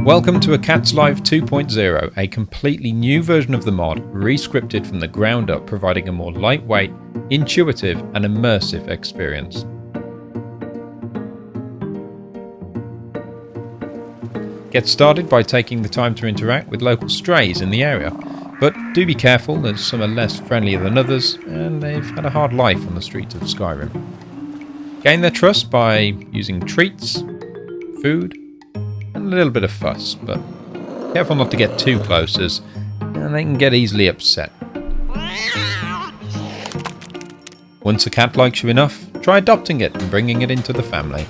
Welcome to A Cat's Life 2.0, a completely new version of the mod, rescripted from the ground up, providing a more lightweight, intuitive and immersive experience. Get started by taking the time to interact with local strays in the area, but do be careful as some are less friendly than others and they've had a hard life on the streets of Skyrim. Gain their trust by using treats, food, and a little bit of fuss, but careful not to get too close as they can get easily upset. Once a cat likes you enough, try adopting it and bringing it into the family.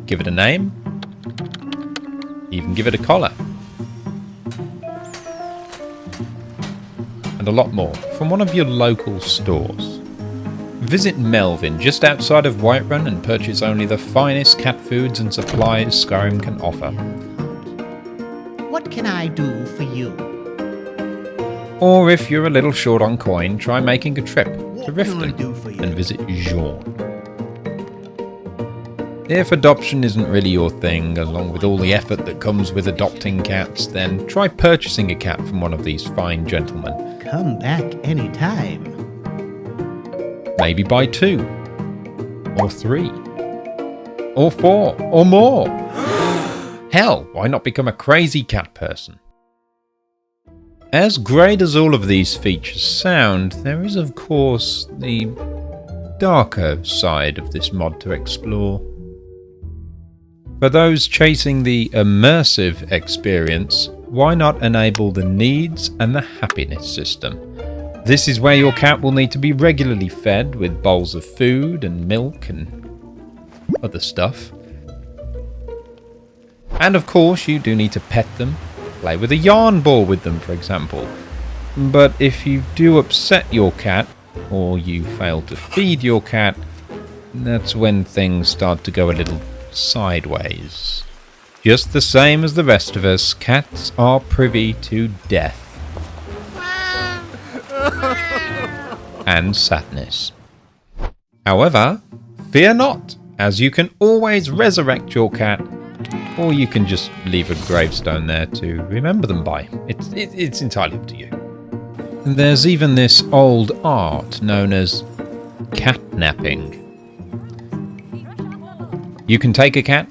Give it a name, even give it a collar, and a lot more from one of your local stores. Visit Melvin just outside of Whiterun and purchase only the finest cat foods and supplies Skyrim can offer. What can I do for you? Or if you're a little short on coin, try making a trip to Riften and visit Jean. If adoption isn't really your thing, along with all the effort that comes with adopting cats, then try purchasing a cat from one of these fine gentlemen. Come back anytime. Maybe buy 2, or 3, or 4, or more. Hell, why not become a crazy cat person? As great as all of these features sound, there is of course the darker side of this mod to explore. For those chasing the immersive experience, why not enable the needs and the happiness system? This is where your cat will need to be regularly fed with bowls of food and milk and other stuff. And of course you do need to pet them, play with a yarn ball with them for example. But if you do upset your cat, or you fail to feed your cat, that's when things start to go a little sideways. Just the same as the rest of us, cats are privy to death. And sadness. However, fear not, as you can always resurrect your cat, or you can just leave a gravestone there to remember them by. It's entirely up to you. And there's even this old art known as catnapping. You can take a cat,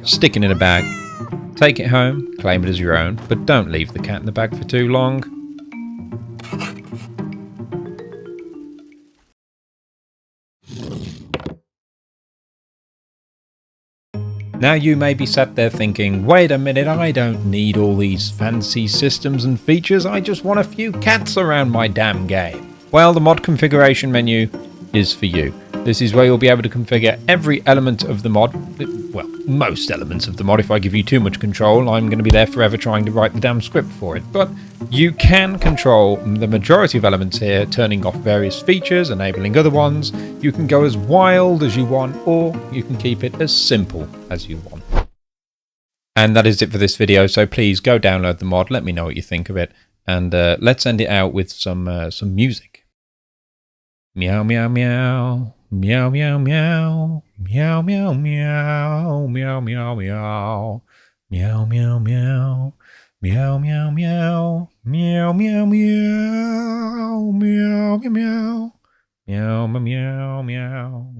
stick it in a bag, take it home, claim it as your own, but don't leave the cat in the bag for too long. Now you may be sat there thinking, wait a minute, I don't need all these fancy systems and features, I just want a few cats around my damn game. Well, the mod configuration menu is for you. This is where you'll be able to configure every element of the mod, well, most elements of the mod. If I give you too much control, I'm going to be there forever trying to write the damn script for it. But you can control the majority of elements here, turning off various features, enabling other ones. You can go as wild as you want, or you can keep it as simple as you want. And that is it for this video, so please go download the mod, let me know what you think of it, and let's end it out with some music. Meow, meow, meow. Meow, meow, meow. Meow, meow, meow. Meow, meow, meow. Meow, meow, meow. Meow, meow, meow. Meow, meow, meow. Meow, meow, meow. Meow, meow, meow.